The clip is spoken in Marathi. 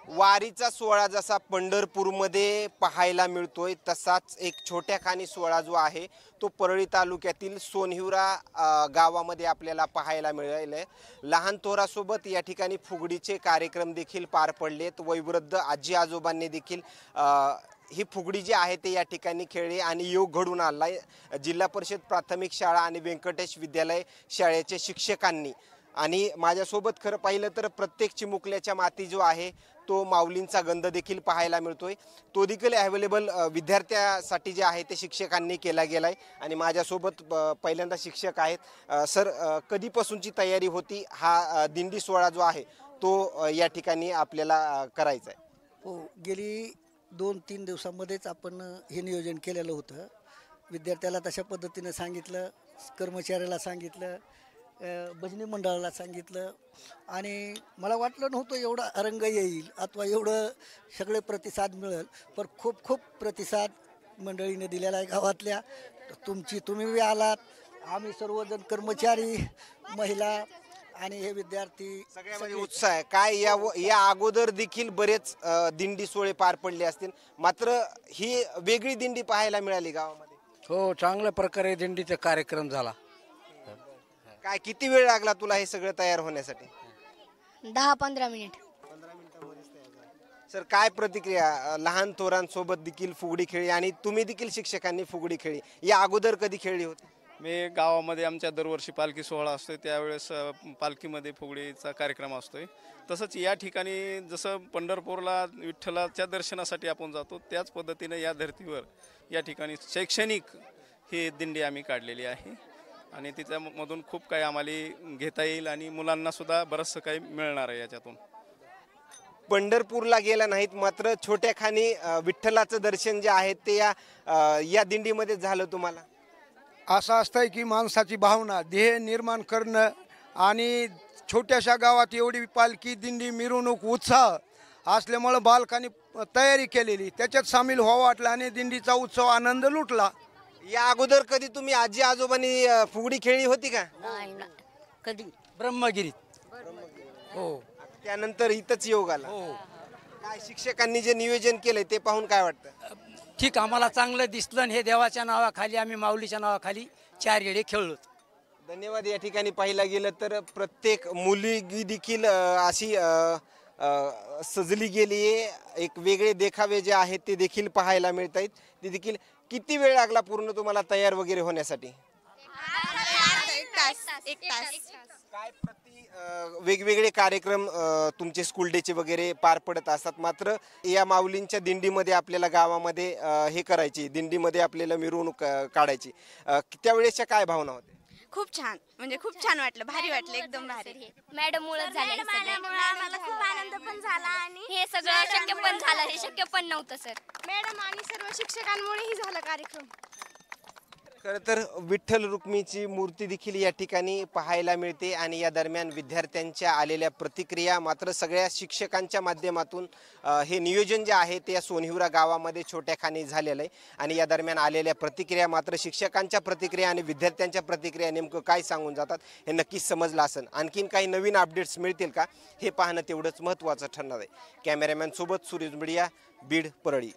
वारीचा सोहळा जसा पंढरपूरमध्ये पाहायला मिळतोय तसाच एक छोट्या खानी सोहळा जो आहे तो परळी तालुक्यातील सोनहिवरा गावामध्ये आपल्याला पाहायला मिळालेला आहे। लहान थोरासोबत या ठिकाणी फुगडीचे कार्यक्रम देखील पार पडलेत। वयोवृद्ध आजी आजोबांनी देखील ही फुगडी जी आहे ते या ठिकाणी खेळली आणि योग घडून आलाय। जिल्हा परिषद प्राथमिक शाळा आणि व्यंकटेश विद्यालय शाळेचे शिक्षकांनी आणि माझ्यासोबत खरं पाहिलं तर प्रत्येक चिमुकल्याच्या माती जो आहे तो माऊलींचा गंध देखील पाहायला मिळतोय। तो देखील अवेलेबल विद्यार्थ्यांसाठी जे आहे ते शिक्षकांनी केला गेलाय आणि माझ्यासोबत पहिल्यांदा शिक्षक आहेत। सर, कधीपासूनची तयारी होती? हा दिंडी सोहळा जो आहे तो या ठिकाणी आपल्याला करायचा आहे? हो, गेली 2-3 दिवसांमध्येच आपण हे नियोजन केलेलं होतं। विद्यार्थ्याला तशा पद्धतीने सांगितलं, कर्मचाऱ्याला सांगितलं, भजनी मंडळाला सांगितलं आणि मला वाटलं नव्हतं एवढा अरंग येईल अथवा एवढं सगळे प्रतिसाद मिळेल, पण खूप खूप प्रतिसाद मंडळीने दिलेला आहे गावातल्या। तुम्ही बी आलात, आम्ही सर्वजण कर्मचारी, महिला आणि हे विद्यार्थी सगळ्यामध्ये उत्साह आहे। काय या अगोदर देखील बरेच दिंडी सोहळे पार पडले असतील, मात्र ही वेगळी दिंडी पाहायला मिळाली गावामध्ये? हो, चांगल्या प्रकारे दिंडीचा कार्यक्रम झाला। काय किती वेळ लागला तुला हे सगळं तयार होण्यासाठी? 10-15 मिनिट। 15 मिनिटांमध्येच तयार झालं। सर, काय प्रतिक्रिया? लहान थोरांसोबत देखील फुगडी खेळली आणि तुम्ही देखील शिक्षकांनी फुगडी खेळली, या अगोदर कधी खेळली होती? मी गावामध्ये आमच्या दरवर्षी पालखी सोहळा असतोय, त्यावेळेस पालखीमध्ये फुगडीचा कार्यक्रम असतोय। तसंच या ठिकाणी जसं पंढरपूरला विठ्ठलाच्या दर्शनासाठी आपण जातो त्याच पद्धतीने या धर्तीवर या ठिकाणी शैक्षणिक ही दिंडी आम्ही काढलेली आहे आणि त्याच्यामधून खूप काही आम्हाला घेता येईल आणि मुलांना सुद्धा बरंचसं काही मिळणार आहे याच्यातून। पंढरपूरला गेला नाहीत, मात्र छोट्या खानी विठ्ठलाचं दर्शन जे आहे ते या दिंडीमध्ये झालं तुम्हाला? असं असतंय की माणसाची भावना ध्येय निर्माण करणं आणि छोट्याशा गावात एवढी पालखी दिंडी मिरवणूक उत्साह असल्यामुळं बालकांनी तयारी केलेली, त्याच्यात सामील व्हावं वाटलं आणि दिंडीचा उत्सव आनंद लुटला। या अगोदर कधी तुम्ही आजी आजोबांनी फुगडी खेळली होती का? नाही ना, कधी ब्रह्मगिरीत। हो, त्यानंतर इथंच योग आला। हो, काय शिक्षकांनी जे नियोजन केलंय ते पाहून काय वाटतं? ठीक, आम्हाला चांगलं दिसलं आणि हे देवाच्या नावाखाली आम्ही माऊलीच्या नावाखाली 4 येडे खेळलो। धन्यवाद। या ठिकाणी पाहिलं गेलं तर प्रत्येक मुलगी देखील अशी सजली गेली आहे। एक वेगळे देखावे जे आहेत ते देखील पाहायला मिळत आहेत। ते देखील किती वेळ लागला पूर्ण तुम्हाला तयार वगैरे होण्यासाठी? एक तास। काय वेगवेगळे कार्यक्रम तुमचे स्कूल डेचे वगैरे पार पडत असतात, मात्र या माऊलींच्या दिंडीमध्ये आपल्याला गावामध्ये हे करायची, दिंडीमध्ये आपल्याला मिरवणूक काढायची, त्यावेळेसच्या काय भावना होत्या? खूप छान, म्हणजे खूप छान वाटलं, भारी वाटलं, एकदम भारी। मॅडम मुळे झालं, आम्हाला खूप आनंद पण झाला आणि हे सगळं शक्य पण झालं, हे शक्य पण नव्हतं सर। मॅडम आणि सर्व शिक्षकांमुळेही झाला कार्यक्रम। खरं तर विठ्ठल रुक्मिणीची मूर्ती देखील या ठिकाणी पाहायला मिळते आणि या दरम्यान विद्यार्थ्यांच्या आलेल्या प्रतिक्रिया, मात्र सगळ्या शिक्षकांच्या माध्यमातून हे नियोजन जे आहे ते या सोनहिवरा गावामध्ये छोट्या खानी झालेलं आहे आणि या दरम्यान आलेल्या प्रतिक्रिया, मात्र शिक्षकांच्या प्रतिक्रिया आणि विद्यार्थ्यांच्या प्रतिक्रिया नेमकं काय सांगून जातात हे नक्कीच समजलं असेल। आणखीन काही नवीन अपडेट्स मिळतील का हे पाहणं तेवढंच महत्त्वाचं ठरणार आहे। कॅमेरामॅन सोबत सूरज मीडिया, बीड, परळी।